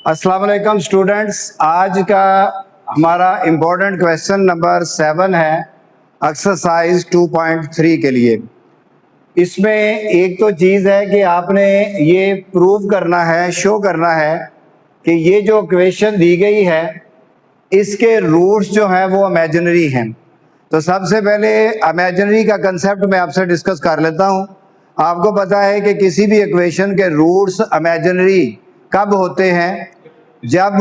अस्सलाम वालेकुम स्टूडेंट्स, आज का हमारा इम्पोर्टेंट क्वेश्चन नंबर 7 है एक्सरसाइज 2.3 के लिए। इसमें एक तो चीज़ है कि आपने ये प्रूव करना है, शो करना है कि ये जो इक्वेशन दी गई है इसके रूट्स जो हैं वो इमेजिनरी हैं। तो सबसे पहले इमेजिनरी का कंसेप्ट मैं आपसे डिस्कस कर लेता हूँ। आपको पता है कि किसी भी इक्वेशन के रूट्स इमेजिनरी कब होते हैं? जब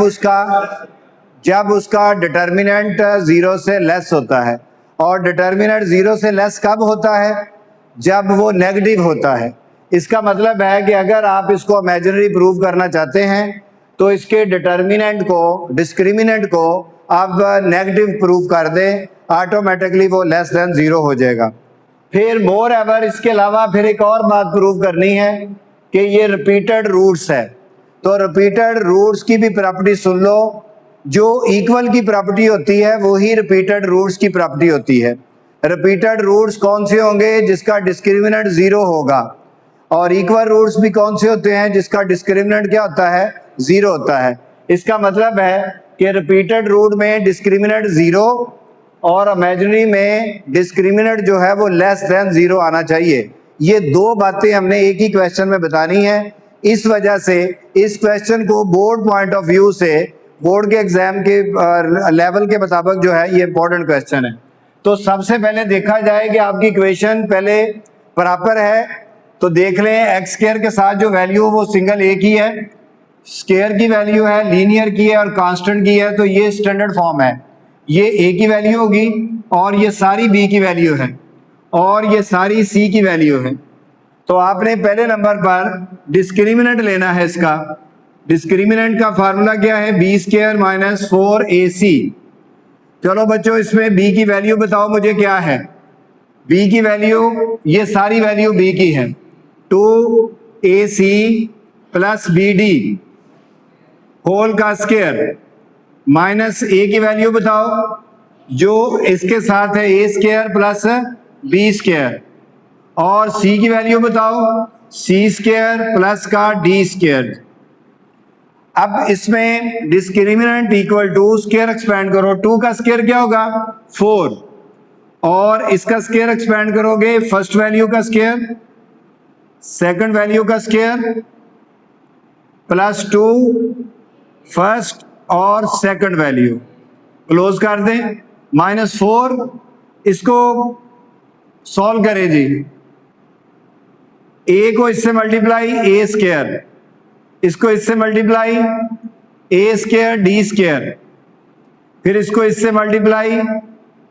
उसका डिटर्मिनेंट 0 से लेस होता है। और डिटर्मिनेंट 0 से लेस कब होता है? जब वो नेगेटिव होता है। इसका मतलब है कि अगर आप इसको इमेजिनरी प्रूव करना चाहते हैं तो इसके डिस्क्रिमिनेंट को आप नेगेटिव प्रूव कर दें, ऑटोमेटिकली वो लेस देन 0 हो जाएगा। फिर मोर एवर इसके अलावा फिर एक और बात प्रूव करनी है कि ये रिपीटेड रूट्स है। तो रिपीटेड रूट्स की भी प्रॉपर्टी सुन लो। जो इक्वल की प्रॉपर्टी होती है वही रिपीटेड रूट्स की प्रॉपर्टी होती है। रिपीटेड रूट्स कौन से होंगे? जिसका डिस्क्रिमिनेंट 0 होगा। और इक्वल रूट्स भी कौन से होते हैं? जिसका डिस्क्रिमिनेंट क्या होता है? 0 होता है। इसका मतलब है कि रिपीटेड रूट में डिस्क्रिमिनेंट 0 और इमेजिनरी में डिस्क्रिमिनेंट जो है वो लेस देन 0 आना चाहिए। ये दो बातें हमने एक ही क्वेश्चन में बतानी है। इस वजह से इस क्वेश्चन को बोर्ड पॉइंट ऑफ व्यू से, बोर्ड के एग्जाम के लेवल के मुताबिक जो है ये इंपॉर्टेंट क्वेश्चन है। तो सबसे पहले देखा जाए कि आपकी इक्वेशन पहले प्रॉपर है तो देख लें। एक्स स्क्वायर के साथ जो वैल्यू वो सिंगल एक ही है, स्क्वायर की वैल्यू है, लीनियर की है और कांस्टेंट की है। तो ये स्टैंडर्ड फॉर्म है। ये ए की वैल्यू होगी और ये सारी बी की वैल्यू है और ये सारी सी की वैल्यू है। तो आपने पहले नंबर पर डिस्क्रिमिनेंट लेना है। इसका डिस्क्रिमिनेंट का फार्मूला क्या है? B square minus 4ac। चलो बच्चों, इसमें बी की वैल्यू बताओ मुझे क्या है? बी की वैल्यू, ये सारी वैल्यू बी की है, 2ac प्लस bd होल का स्क्वायर माइनस ए की वैल्यू बताओ जो इसके साथ है, A square plus B square. और सी की वैल्यू बताओ, सी स्क्वायर प्लस का डी स्क्वायर। अब इसमें discriminant equal to square expand करो। 2 का स्क्वायर क्या होगा? 4। और इसका स्क्वायर एक्सपेंड करोगे, फर्स्ट वैल्यू का स्क्वायर, सेकंड वैल्यू का स्क्वायर प्लस 2 फर्स्ट और सेकंड वैल्यू, क्लोज कर दें, -4। इसको सॉल्व करें जी। ए को इससे मल्टीप्लाई ए स्क्वायर, इसको इससे मल्टीप्लाई ए स्क्वायर डी स्क्वायर, फिर इसको इससे multiply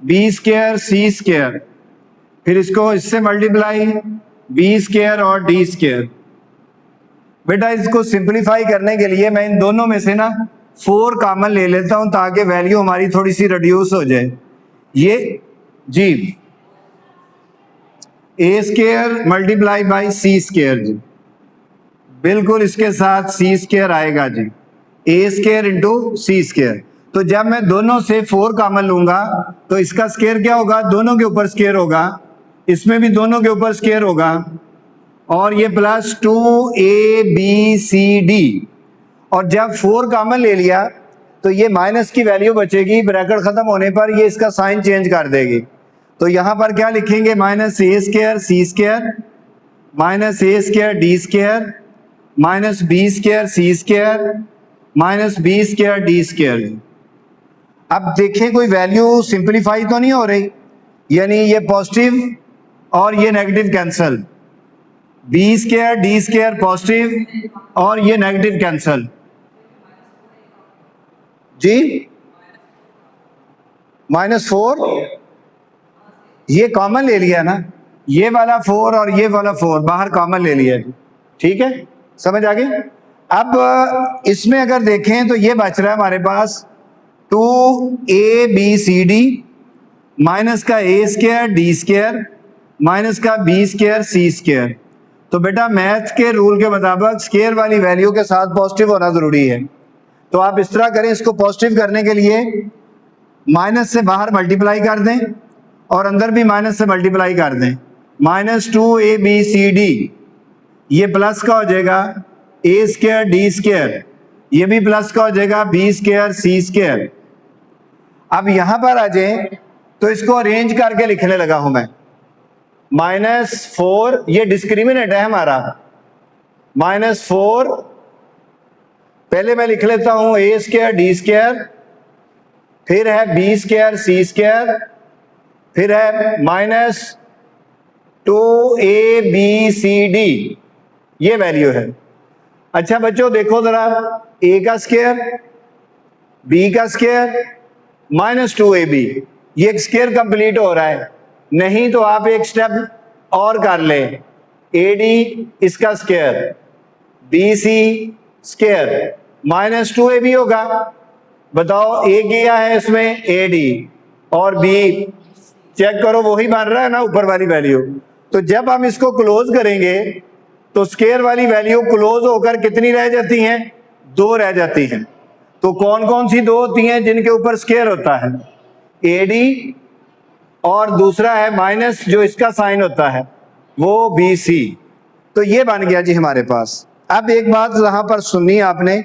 B square c square, फिर इसको इससे मल्टीप्लाई बी स्क्वायर और डी स्क्वायर। बेटा इसको सिंपलीफाई करने के लिए मैं इन दोनों में से ना 4 कॉमन ले लेता हूं ताकि वैल्यू हमारी थोड़ी सी रिड्यूस हो जाए। ये जी a square multiply by c square जी, बिल्कुल इसके साथ सी स्क्वायर आएगा जी, a square into c square. तो जब मैं दोनों से 4 कॉमन लूंगा तो इसका स्क्वायर क्या होगा? दोनों के ऊपर स्क्वायर होगा, इसमें भी दोनों के ऊपर स्क्वायर होगा, और ये प्लस 2abcd। और जब 4 कॉमन ले लिया तो ये माइनस की वैल्यू बचेगी, ब्रैकेट खत्म होने पर ये इसका साइन चेंज कर देगी। तो यहां पर क्या लिखेंगे? Minus a square c square minus a square d square minus b square c square minus b square d square. अब देखिए कोई वैल्यू सिंपलीफाई तो नहीं हो रही, यानी ये पॉजिटिव और ये negative cancel, b square d square positive और ये नेगेटिव कैंसल जी, -4। ये कॉमन ले लिया ना, ये वाला 4 और ये वाला 4 बाहर कॉमन ले लिया, ठीक है, समझ आ गई। अब इसमें अगर देखें तो ये बच रहा है हमारे पास 2abcd माइनस का ए स्क्वायर डी स्क्वायर माइनस का बी स्क्वायर सी स्क्वायर। तो बेटा मैथ के रूल के मुताबिक स्क्वायर वाली वैल्यू के साथ पॉजिटिव होना जरूरी है। तो आप इस तरह करें, इसको पॉजिटिव करने के लिए माइनस से बाहर मल्टीप्लाई कर दें और अंदर भी माइनस से मल्टीप्लाई कर दें, -2abcd ये प्लस का हो जाएगा ए स्क्वायर डी स्क्वायर, ये भी प्लस का हो जाएगा बी स्क्वायर सी स्क्वायर। अब यहां पर आ जाए तो इसको अरेंज करके लिखने लगा हूं मैं। -4, ये डिस्क्रिमिनेंट है हमारा, -4 पहले मैं लिख लेता हूं ए स्क्वायर डी स्क्वायर, फिर है बी स्क्वायर सी स्क्वायर, फिर है -2abcd, ये वैल्यू है। अच्छा बच्चों देखो जरा, a का स्क्वायर, b का स्क्वायर, -2ab, ये एक स्क्वायर कंप्लीट हो रहा है। नहीं तो आप एक स्टेप और कर ले, ad इसका स्क्वायर, bc स्क्वायर, -2ab होगा। बताओ a किया है इसमें ad और b चेक करो, वही बन रहा है ना ऊपर वाली वैल्यू। तो जब हम इसको क्लोज करेंगे तो स्क्वायर वाली वैल्यू क्लोज होकर कितनी रह जाती हैं? 2 रह जाती हैं। तो कौन कौन सी 2 होती हैं जिनके ऊपर स्क्वायर होता है? एडी और दूसरा है माइनस जो इसका साइन होता है वो बीसी। तो ये बन गया जी हमारे पास। अब एक बात यहां पर सुननी आपने,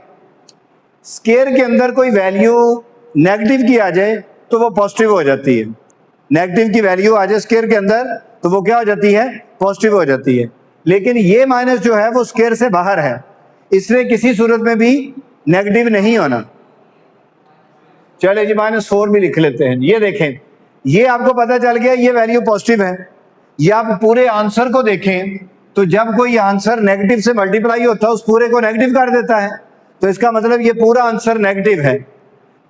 स्क्वायर के अंदर कोई वैल्यू नेगेटिव की आ जाए तो वो पॉजिटिव हो जाती है। नेगेटिव की वैल्यू आ जाए स्क्वायर के अंदर तो वो क्या हो जाती है? पॉजिटिव हो जाती है। लेकिन ये माइनस जो है वो स्क्वायर से बाहर है, इसलिए किसी सूरत में भी नेगेटिव नहीं होना। चले जी -4 भी लिख लेते हैं। ये देखें, ये आपको पता चल गया ये वैल्यू पॉजिटिव है। ये आप पूरे आंसर को देखें तो जब कोई आंसर नेगेटिव से मल्टीप्लाई होता है उस पूरे को नेगेटिव कर देता है, तो इसका मतलब ये पूरा आंसर नेगेटिव है।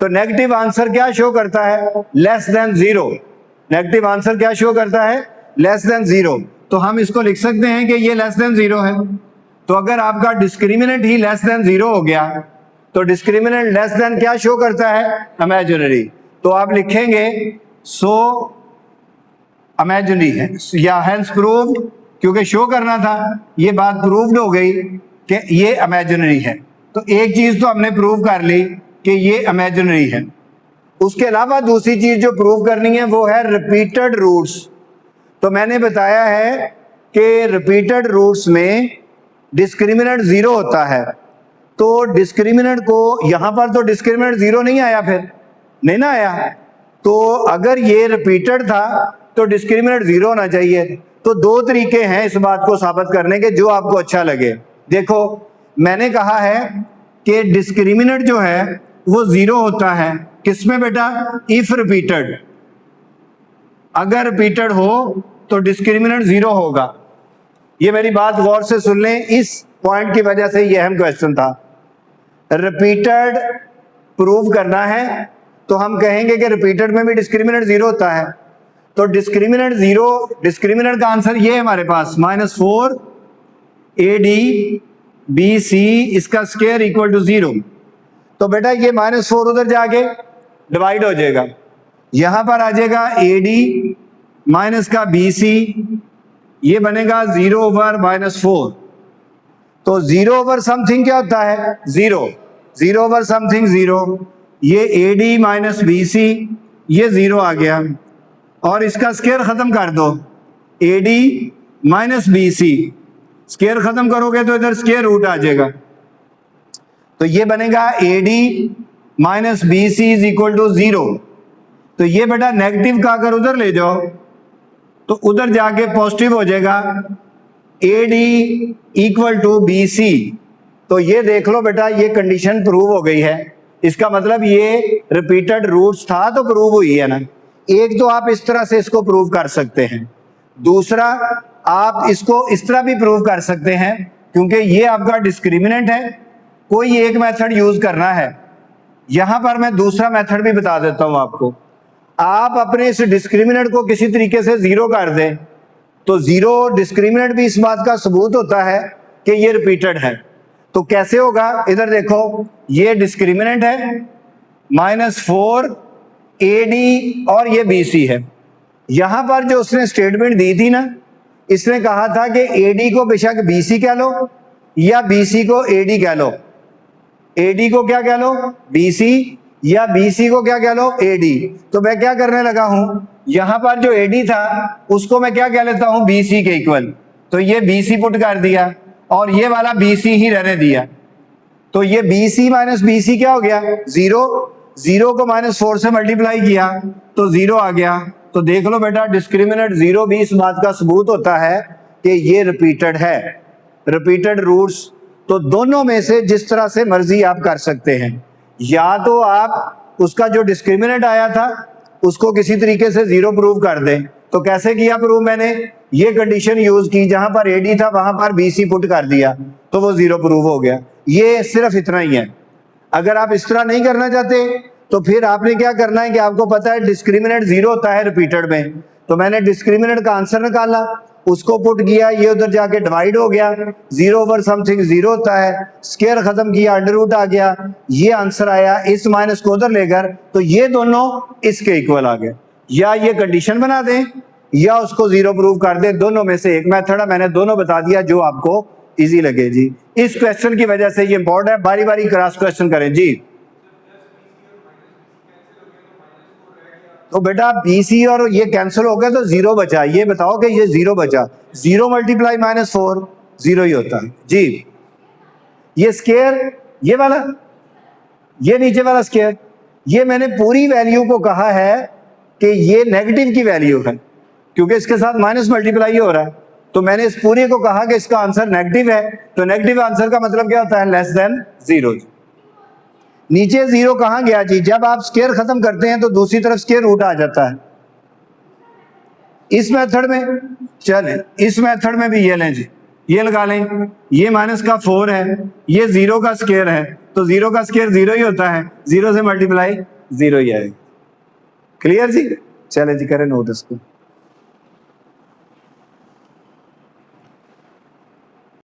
तो नेगेटिव आंसर क्या शो करता है? Less than 0। नेगेटिव आंसर क्या शो करता है? Less than 0। तो हम इसको लिख सकते हैं कि ये लेस देन 0 है। तो अगर आपका डिस्क्रिमिनेंट ही लेस देन 0 हो गया तो डिस्क्रिमिनेंट लेस देन क्या शो करता है? इमेजिनरी। तो आप लिखेंगे सो इमेजिनरी है या हेंस प्रूव्ड, क्योंकि शो करना था, ये बात प्रूव्ड हो गई कि ये इमेजिनरी है। तो एक चीज तो हमने प्रूव कर ली कि ये इमेजिनरी है। उसके अलावा दूसरी चीज जो प्रूव करनी है वो है रिपीटेड रूट्स। तो मैंने बताया है कि रिपीटेड रूट्स में डिस्क्रिमिनेंट 0 होता है। तो डिस्क्रिमिनेंट को यहां पर तो डिस्क्रिमिनेंट 0 नहीं आया, फिर नहीं ना आया। तो अगर ये रिपीटेड था तो डिस्क्रिमिनेंट 0 होना चाहिए। तो 2 तरीके हैं इस बात को साबित करने के, जो आपको अच्छा लगे। देखो मैंने कहा है कि डिस्क्रिमिनेंट जो है वो 0 होता है किसमें बेटा? If repeated. अगर रिपीटेड हो तो डिस्क्रिमिनेंट 0 होगा। ये मेरी बात गौर से सुन लें, इस पॉइंट की वजह से ये अहम क्वेश्चन था। रिपीटेड प्रूव करना है तो हम कहेंगे कि रिपीटेड में भी डिस्क्रिमिनेंट 0 होता है। तो डिस्क्रिमिनेंट 0, डिस्क्रिमिनेंट का आंसर ये है हमारे पास -4 AD BC इसका स्क्वायर इक्वल टू 0। तो बेटा ये -4 उधर जाके डिवाइड हो जाएगा, यहां पर आ जाएगा AD माइनस का BC, ये बनेगा 0/-4। तो 0/समथिंग क्या होता है? 0। 0/समथिंग 0। ये AD माइनस BC, ये 0 आ गया और इसका स्क्वायर खत्म कर दो, AD माइनस BC स्क्वायर खत्म करोगे तो इधर स्क्वायर रूट आ जाएगा। तो ये बनेगा AD minus BC is equal to 0। तो ये बेटा नेगेटिव का अगर उधर ले जाओ तो उधर जाके पॉजिटिव हो जाएगा, AD इक्वल टू BC। तो ये देख लो बेटा, ये कंडीशन प्रूव हो गई है। इसका मतलब ये रिपीटेड रूट्स था तो प्रूव हुई है ना। एक तो आप इस तरह से इसको प्रूव कर सकते हैं, दूसरा आप इसको इस तरह भी प्रूव कर सकते हैं, क्योंकि ये आपका डिस्क्रिमिनेंट है, कोई एक मेथड यूज करना है। यहां पर मैं दूसरा मेथड भी बता देता हूं आपको। आप अपने इस डिस्क्रिमिनेंट को किसी तरीके से 0 कर दें तो 0 डिस्क्रिमिनेंट भी इस बात का सबूत होता है कि ये रिपीटेड है। तो कैसे होगा? इधर देखो, ये डिस्क्रिमिनेंट है -4 AD और ये BC है। यहां पर जो उसने स्टेटमेंट दी थी ना, इसने कहा था कि AD को बेशक BC कह लो या BC को AD कह लो। AD को क्या कह लो? BC, या BC को क्या कह लो? AD। तो मैं क्या करने लगा हूं, यहां पर जो AD था उसको मैं क्या कह लेता हूं? BC के इक्वल। तो ये BC पुट कर दिया और ये वाला BC ही रहने दिया, तो ये BC माइनस BC क्या हो गया? 0। 0 को -4 से मल्टीप्लाई किया तो 0 आ गया। तो देख लो बेटा, डिस्क्रिमिनेंट 0 भी इस बात का सबूत होता है कि ये रिपीटेड है, रिपीटेड रूट्स। तो दोनों में से जिस तरह से मर्जी आप कर सकते हैं, या तो आप उसका जो डिस्क्रिमिनेंट आया था उसको किसी तरीके से 0 प्रूव कर दें। तो कैसे किया प्रूव? मैंने ये कंडीशन यूज की, जहां पर AD था वहां पर BC पुट कर दिया तो वो 0 प्रूव हो गया। ये सिर्फ इतना ही है। अगर आप इस तरह नहीं करना चाहते तो फिर आपने क्या करना है कि आपको पता है डिस्क्रिमिनेंट 0 होता है रिपीटेड में, तो मैंने डिस्क्रिमिनेंट का आंसर निकाला, उसको पुट किया, ये उधर जाके डिवाइड हो गया, 0 ओवर समथिंग 0 होता है, स्क्वायर खत्म किया, अंडर रूट आ गया, ये आंसर आया। इस माइनस को उधर लेकर तो ये दोनों इसके इक्वल आ गए। या ये कंडीशन बना दें या उसको 0 प्रूव कर दें, दोनों में से एक मेथड है। मैंने दोनों बता दिया जो आपको इजी लगे जी। इस क्वेश्चन की वजह से ये इंपॉर्टेंट है, बारी बारी क्रॉस क्वेश्चन करें जी। तो बेटा BC और ये कैंसिल हो गया तो 0 बचा। ये बताओ कि ये 0 बचा, 0 मल्टीप्लाई -4 0 ही होता है जी। ये स्क्वायर, ये वाला, ये नीचे वाला स्क्वायर, ये मैंने पूरी वैल्यू को कहा है कि ये नेगेटिव की वैल्यू है, क्योंकि इसके साथ माइनस मल्टीप्लाई हो रहा है। तो मैंने इस पूरे को कहा कि इसका आंसर नेगेटिव है, तो नेगेटिव आंसर का मतलब क्या होता है? Less than 0। नीचे 0 कहां गया जी? जब आप स्क्वायर खत्म करते हैं तो दूसरी तरफ स्क्वायर रूट आ जाता है। इस मेथड में चले, इस मेथड में भी ये लें जी, ये लगा लें, ये माइनस का 4 है, ये 0 का स्क्वायर है, तो 0 का स्क्वायर 0 ही होता है, 0 से मल्टीप्लाई 0 ही आएगा। क्लियर जी? चले जी, करें नोट इसको।